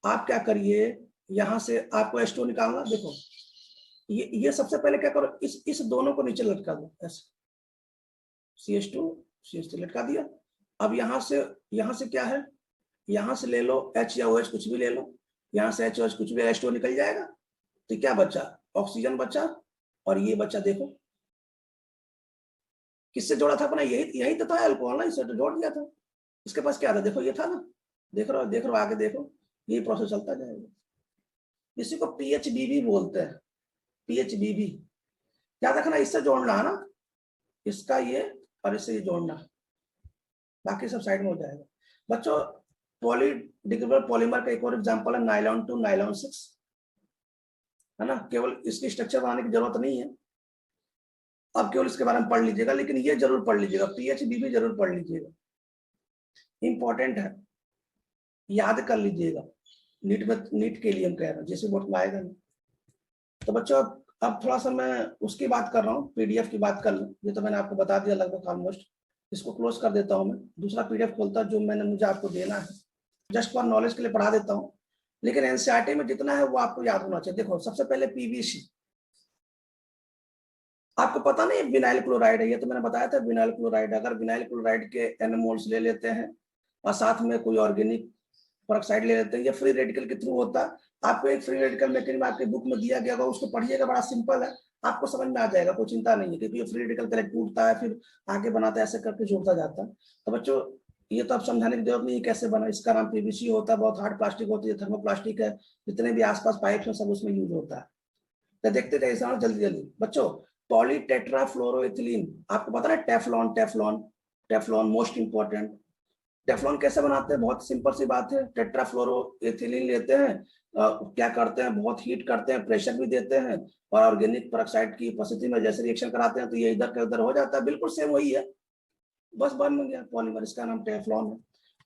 आप क्या करिए, यहां से आपको H2O निकालना। देखो ये सबसे पहले क्या करो, इस दोनों को नीचे लटका दो, ऐसे CH2 CH3 लटका दिया। अब यहां से क्या है, यहां से ले लो H या OH कुछ भी ले लो, यहां से H OH कुछ भी, H2O निकल जाएगा। तो क्या बचा, ऑक्सीजन बचा, और ये बचा, देखो किससे जोड़ा था अपना, यही तो था अल्कोहल ना, इससे तो जोड़ दिया था। इसके पास क्या था, देखो ये था ना, देख रहे हो आगे देखो, ये प्रोसेस चलता जाएगा। इसी को पीएचबी भी बोलते हैं, पीएचबी भी याद रखना, इससे जोड़ना है ना, इसका ये और इससे ये जोड़ना, बाकी सब साइड में हो जाएगा। बच्चों पॉलीडिग्रेडेबल पॉलीमर का एक और एग्जांपल है नायलॉन 2 नायलॉन 6, है ना। केवल इसकी स्ट्रक्चर बनाने की जरूरत नहीं है, अब केवल इसके बारे में पढ़ लीजिएगा, लेकिन ये जरूर पढ़ लीजिएगा, पीएचबी भी जरूर पढ़ लीजिएगा, इंपॉर्टेंट है, याद कर लीजिएगा। नीट के लिए हम कह रहे हैं, जैसे बोर्ड में आएगा नहीं। तो बच्चों अब थोड़ा सा मैं उसकी बात कर रहा हूँ, पीडीएफ की बात कर लूँ। ये तो मैंने आपको बता दिया लगभग ऑलमोस्ट, इसको क्लोज कर देता हूँ मैं, दूसरा पीडीएफ खोलता जो मुझे आपको देना है, जस्ट फॉर नॉलेज के लिए पढ़ा देता हूँ। लेकिन एनसीईआरटी में जितना है वो आपको याद होना चाहिए। देखो सबसे पहले पीवीसी, आपको पता नहीं विनाइल क्लोराइड है, ये तो मैंने बताया था विनाइल क्लोराइड। अगर विनाइल क्लोराइड के एन मोल्स ले लेते हैं और साथ में कोई ऑर्गेनिक पेरोक्साइड ले लेते हैं, ये फ्री रेडिकल के थ्रू होता है। आपको एक फ्री रेडिकल मैकेनिज्म आपके बुक में दिया गया होगा, उसको पढ़िएगा, बड़ा सिंपल है, आपको समझ में आ जाएगा, कोई चिंता नहीं है, क्योंकि ये फ्री रेडिकल पहले टूटता है फिर आगे बनाता है, ऐसे करके जोड़ता जाता है। तो बच्चों ये तो आप समझाने की जरूरत नहीं कैसे बना, इसका नाम पीवीसी होता है, बहुत हार्ड प्लास्टिक होती है, थर्मोप्लास्टिक है, जितने भी आसपास पाइप है सब उसमें यूज होता है। तो देखते जाइए जल्दी जल्दी बच्चों, पॉलीटेट्राफ्लोरोइथिलीन, आपको पता है Teflon, Teflon Teflon most important. Teflon कैसे बनाते हैं, बहुत सिंपल सी बात है, टेट्राफ्लोरोइथिलीन लेते हैं, क्या करते हैं, बहुत हीट करते हैं, प्रेशर भी देते हैं, और ऑर्गेनिक पेरोक्साइड की उपस्थिति में जैसे रिएक्शन कराते हैं तो ये इधर का उधर हो जाता है, बिल्कुल सेम वही है, बस बन गया पॉलीमर, इसका नाम टेफ्लॉन है।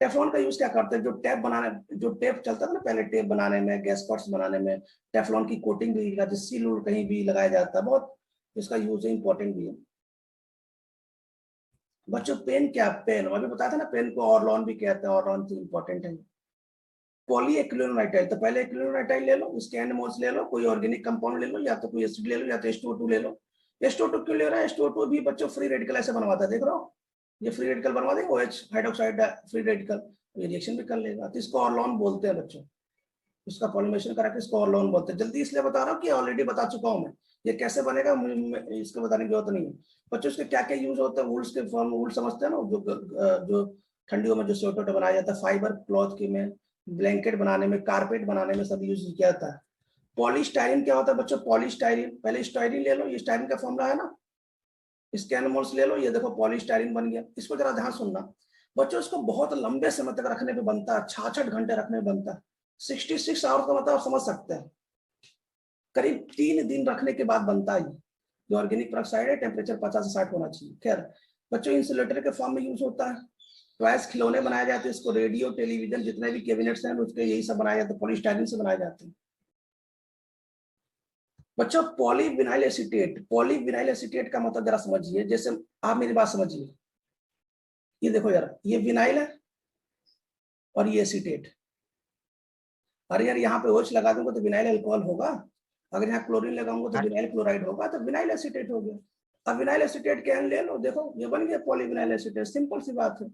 टेफ्लॉन का यूज क्या करते हैं, जो टेप चलता था ना पहले, टेप बनाने में, गैस पॉट्स बनाने में टेफ्लॉन की कोटिंग भी, सील कहीं भी लगाया जाता है, बहुत इसका यूज है, इंपॉर्टेंट भी है। बच्चों पेन क्या, पेन अभी बताया था ना, पेन को ऑरलॉन भी कहते हैं, ऑरलॉन तो इंपॉर्टेंट है। पॉलीएक्रिलोनाइट्राइल, तो पहले एक्रिलोनाइट्राइल ले लो, उसके एन मोल्स ले लो, कोई ऑर्गेनिक कंपाउंड ले लो, या तो कोई एसिड ले लो, या तो H2O2 ले लो। H2O2 क्यों ले रहा है, H2O2 भी बच्चों फ्री रेडिकल ऐसे बनवाता है, देख रहा हो, ये फ्री रेडिकल बनवा देगा, OH हाइड्रोक्साइड फ्री रेडिकल, ये रिएक्शन भी कर लेगा, तो इसको ऑरलॉन बोलते हैं बच्चों। इसका पॉलीमरेशन करा के इसको ऑलोन बोलते हैं। जल्दी इसलिए बता रहा हूँ कि ऑलरेडी बता चुका हूँ मैं, ये कैसे बनेगा इसको बताने की जरूरत नहीं है। बच्चों इसके क्या क्या यूज होता है, वुल्स के फॉर्म, वुल समझते हैं ना, जो ठंडियों में जो स्वेटर बनाया जाता है, फाइबर क्लॉथ के में, ब्लैंकेट बनाने में, कारपेट बनाने में सब यूज किया जाता है। पॉलीस्टाइरिन क्या होता है बच्चों? पॉलीस्टाइरिन, पहले स्टाइरिन ले लो, ये स्टाइरिन का फॉर्मूला है ना, इसके एनिमल्स ले लो, ये देखो पॉलीस्टाइरिन बन गया। इसको जरा ध्यान सुनना बच्चों, इसको बहुत लंबे समय तक रखने पे बनता है, 66 घंटे रखने पे बनता है। 66 आवर्स का मतलब आप समझ सकते हैं, करीब 3 दिन रखने के बाद बनता है। जो ऑर्गेनिक पेरोक्साइड है, टेम्परेचर 50 से 60 होना चाहिए। खैर बच्चों, इंसुलेटर के फॉर्म में यूज होता है। टॉयज, खिलौने बनाए जाते हैं, इसको रेडियो, टेलीविजन, जितने भी कैबिनेट्स हैं उसके यही सब बनाए जाते हैं, पॉलीस्टाइरिन से बनाए जाते हैं। बच्चों पॉलीविनाइल एसीटेट, पॉलीविनाइल एसीटेट का मतलब जरा समझिए, जैसे आप मेरी बात समझिए, ये देखो जरा, ये विनाइल है और ये एसीटेट। अरे यार यहाँ पे OH लगा दूंगा तो विनाइल अल्कोहल होगा, अगर यहाँ क्लोरीन लगाऊंगा तो विनाइल क्लोराइड होगा, तो विनाइल एसीटेट हो गया। अब विनाइल एसीटेट कैन ले लो, देखो ये बन गया पॉलीविनाइल एसीटेट, सिंपल सी बात है।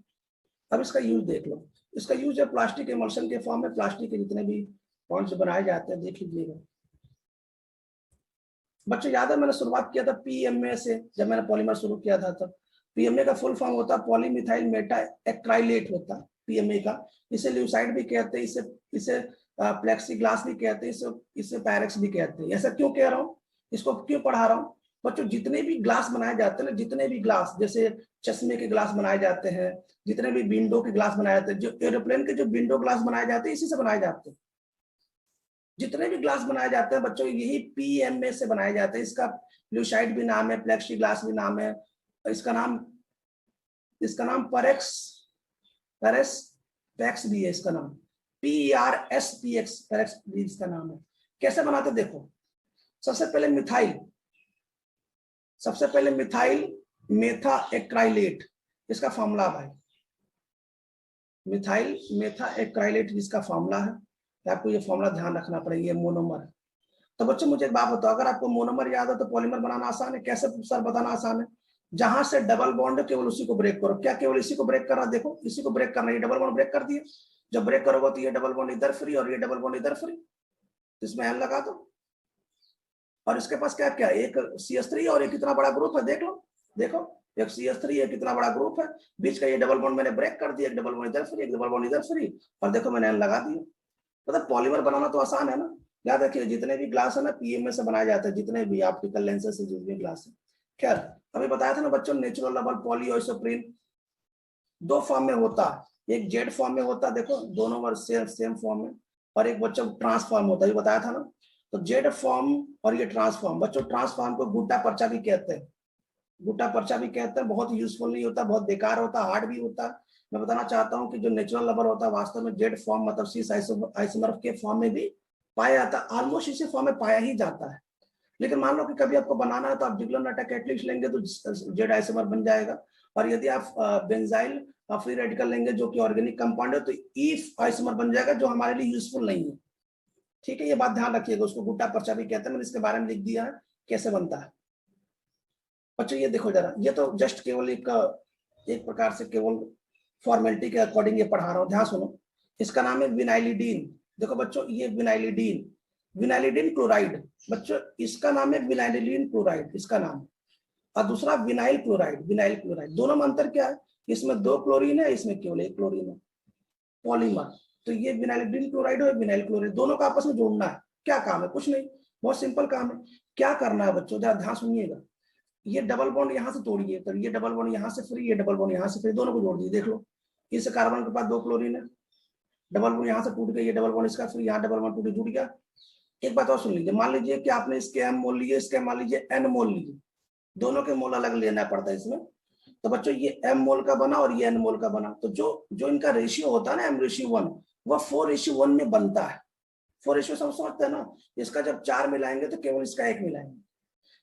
अब इसका यूज देख लो, इसका यूज है प्लास्टिक एमल्शन के फॉर्म में, प्लास्टिक के जितने भी पॉइंट्स बनाए जाते हैं देख लीजिएगा। बच्चों याद है मैंने शुरुआत किया था PMA से, जब मैंने पॉलीमर शुरू किया था तब। PMA का फुल फॉर्म होता है पॉलीमिथाइल मेटा एक्राइलेट होता है PMA का। इसे ल्यूसाइड भी कहते हैं, इसे प्लेक्सीग्लास भी कहते हैं, इसे पैरेक्स भी कहते हैं। ऐसा क्यों कह रहा हूँ, इसको क्यों पढ़ा रहा हूँ बच्चों? जितने भी ग्लास बनाए जाते हैं ना, जितने भी ग्लास, जैसे चश्मे के ग्लास बनाए जाते हैं, जितने भी विंडो के ग्लास बनाए जाते हैं, जो एरोप्लेन के जो विंडो ग्लास बनाए जाते हैं इसी से बनाए जाते हैं। जितने भी ग्लास बनाए जाते हैं बच्चों यही PMA से बनाए जाते हैं। इसका ल्यूसाइड भी नाम है, प्लेक्सी ग्लास भी नाम है, इसका नाम पेरेक्स पैक्स भी है, इसका नाम PERSPX पैरेक्स भी इसका नाम है। कैसे बनाते देखो, सबसे पहले मिथाइल मेथा एक्राइलेट, इसका फॉर्मूला भाई, मिथाइल मेथा एक्राइलेट जिसका फॉर्मूला है, आपको ये फॉर्मूला ध्यान रखना पड़ेगा, ये मोनोमर है। तो बच्चों मुझे एक बात बताओ, अगर आपको मोनोमर याद हो तो पॉलीमर बनाना आसान है। कैसे सर बताना आसान है? जहां से डबल बॉन्ड है केवल उसी को ब्रेक करो। क्या केवल इसी को ब्रेक करना? देखो इसी को ब्रेक करना, ये डबल बॉन्ड ब्रेक कर दिए, जब ब्रेक करोगे तो ये डबल बॉन्ड इधर फ्री और ये डबल बॉन्ड इधर फ्री, इसमें एन लगा दो। और इसके पास क्या क्या, एक CH3 और एक कितना बड़ा ग्रुप है, देख लो, देखो एक CH3 है, कितना बड़ा ग्रुप है, बीच का ये डबल बॉन्ड मैंने ब्रेक कर दिया, एक डबल बॉन्ड इधर फ्री, एक डबल बॉन्ड इधर फ्री, और देखो मैंने एन लगा दिया। मतलब पॉलीमर बनाना तो आसान है ना। याद रखिए जितने भी ग्लास है ना PMA से बनाए जाते हैं, जितने भी ऑप्टिकल लेंसेज से जितने ग्लास है। खैर अभी बताया था ना बच्चों, नेचुरल रबर पॉलीआइसोप्रीन 2 फॉर्म में होता है, एक जेड फॉर्म में होता है, देखो दोनों वर्ड सेम फॉर्म में, और एक बच्चों ट्रांसफॉर्म होता है, ये बताया था ना। तो जेड फॉर्म और ये ट्रांसफॉर्म, बच्चों ट्रांसफॉर्म को गुड्डा पर्चा भी कहते हैं, गुड्डा पर्चा भी कहते हैं। बहुत यूजफुल नहीं होता, बहुत बेकार होता, हार्ड भी होता है। मैं बताना चाहता हूं कि जो नेचुरल रबर होता है वास्तव में जेड फॉर्म मतलब सिस आइसोमर के फॉर्म में भी पाया जाता है, ऑलमोस्ट इसी फॉर्म में पाया ही जाता है। लेकिन मान लो कि कभी आपको बनाना है तो आप जिग्लोनाटा कैटलिस्ट लेंगे तो जेड आइसोमर बन जाएगा, और यदि आप बेंजाइल फ्री रेडिकल लेंगे जो कि ऑर्गेनिक कंपाउंड है तो ईफ आइसोमर बन जाएगा, जो हमारे लिए यूजफुल नहीं है। ठीक है, ये बात ध्यान रखिएगा, उसको गुड्डा पर्चा भी कहते हैं, मैंने इसके बारे में लिख दिया है कैसे बनता है। अच्छा ये देखो जरा, ये तो जस्ट केवल एक प्रकार से केवल फॉर्मेलिटी के अकॉर्डिंग ये पढ़ा रहा हूँ, ध्यान सुनो। इसका नाम है विनाइलिडीन। देखो बच्चों ये विनाइलिडीन क्लोराइड, बच्चों इसका नाम है विनाइलिडीन क्लोराइड, इसका नाम। और दूसरा विनाइल क्लोराइड, दोनों में अंतर क्या है? इसमें 2 क्लोरीन है, इसमें केवल 1 क्लोरीन है, पॉलीमर। तो ये विनाइलिडीन क्लोराइड और विनाइल क्लोराइड दोनों का आपस में जोड़ना है। क्या काम है? कुछ नहीं, बहुत सिंपल काम है। क्या करना है बच्चों, जरा ध्यान सुनिएगा। ये डबल बॉन्ड यहां से तोड़िए, तो ये डबल बॉन्ड यहां से फ्री, ये डबल बॉन्ड यहां से फ्री, दोनों को जोड़ दिए, देख लो। इस कार्बन के पास 2 क्लोरीन है, डबल बॉन्ड यहां से टूट गया, ये डबल बॉन्ड इसका फ्री, यहाँ डबल बॉन्ड टूट गया। एक बात और सुन लीजिए, मान लीजिए कि आपने इसके M मोल लिए, इसके मान लीजिए N मोल लिए, दोनों के मोल अलग लेना पड़ता है इसमें। तो बच्चों ये M मोल का बना और ये N मोल का बना, तो जो इनका रेशियो होता है ना M:1, वह 4:1 में बनता है। 4:1 समझते हैं ना। इसका जब 4 मिलाएंगे तो केवल इसका 1 मिलाएंगे।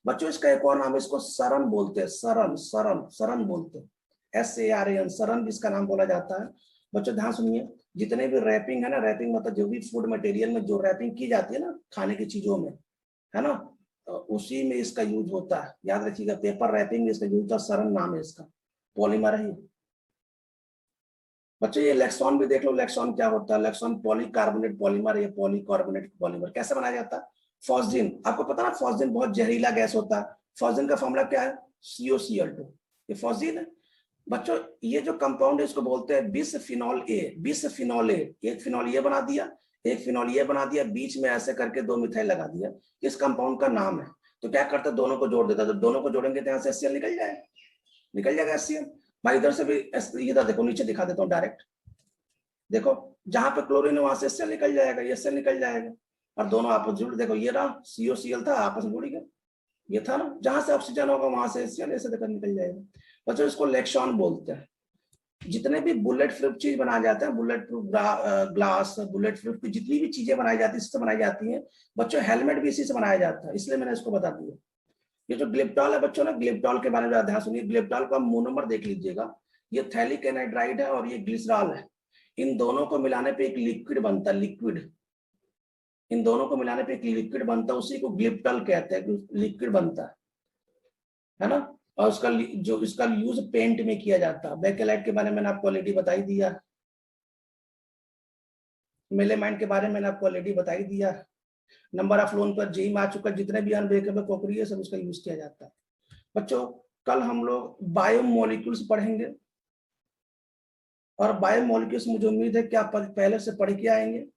बच्चों इसका एक और नाम है, इसको सरन बोलते हैं, सरन बोलते हैं, SARAN, सरन भी इसका नाम बोला जाता है। बच्चों ध्यान सुनिए, जितने भी रैपिंग है ना, रैपिंग मतलब जो भी फूड मटेरियल में जो रैपिंग की जाती है ना खाने की चीजों में, है ना, उसी में इसका यूज होता है। याद रखिएगा, पेपर रैपिंग में इसका यूज होता है, सरन नाम है इसका, पॉलीमर है। बच्चों ये लेक्सॉन भी देख लो, लेक्सॉन क्या होता है? लेक्सॉन पॉलीकार्बोनेट पॉलीमर या पॉलीकार्बोनेट पॉलीमर कैसे बनाया जाता है? फॉस्जिन, आपको पता ना फॉस्जिन बहुत जहरीला गैस होता है। फॉस्जिन का फॉर्मूला क्या है? COCl2। ये फॉस्जिन है बच्चों। ये जो कंपाउंड है इसको बोलते हैं बिसफिनॉल ए। बिसफिनॉल ए, एक फिनॉल ये बना दिया, एक फिनॉल ये बना दिया, बीच में ऐसे करके 2 मिथाइल लगा दिया, इस कंपाउंड का नाम है। तो क्या करता है, दोनों को जोड़ देता है। जब दोनों को जोड़ेंगे तो यहाँ से HCl निकल जाएगा, निकल जाएगा HCl। भाई इधर से भी इधर देखो, नीचे दिखा देता हूँ डायरेक्ट, देखो जहां पे क्लोरीन है वहां से HCl निकल जाएगा, ये HCl निकल जाएगा, और दोनों आपस जुड़, देखो ये रहा COCl था, आपस में जुड़ गया, ये था ना, जहां से ऑक्सीजन होगा वहां से HCl ऐसे देखकर निकल जाएगा। बच्चों इसको लेक्सॉन बोलते हैं। जितने भी बुलेट प्रूफ चीज बनाए जाते हैं, bullet proof glass, bullet proof की जितनी भी चीजें बनाई जाती है इससे बनाई जाती हैं बच्चों। हेलमेट भी इसी से बनाया जाता है, इसलिए मैंने इसको बता दिया। ये जो ग्लिप्टॉल है बच्चों ना, ग्लिप्टॉल के बारे में ध्यान सुनिए। ग्लिप्टॉल का मोनोमर देख लीजिएगा, ये थैलिक एनाइड्राइड है और ये ग्लिसरॉल है। इन दोनों को मिलाने पे एक लिक्विड बनता है, लिक्विड। इन दोनों को मिलाने पे एक लिक्विड बनता है, उसी को ग्लिप्टॉल कहते हैं, लिक्विड बनता है ना। और उसका जो इसका यूज पेंट में किया जाता है। बेकेलाइट के बारे में मैंने आपको ऑलरेडी बता ही दिया, मेलेमाइन के बारे में मैंने आपको ऑलरेडी बता ही दिया। नंबर ऑफ लोन पर जेई में आ चुका, जितने भी अनब्रेकेबल कॉकरी है सब उसका यूज किया जाता है। बच्चों कल हम लोग बायोमोलिक्यूल्स पढ़ेंगे, और बायोमोलिक्यूल्स मुझे उम्मीद है कि आप पहले से पढ़ के आएंगे।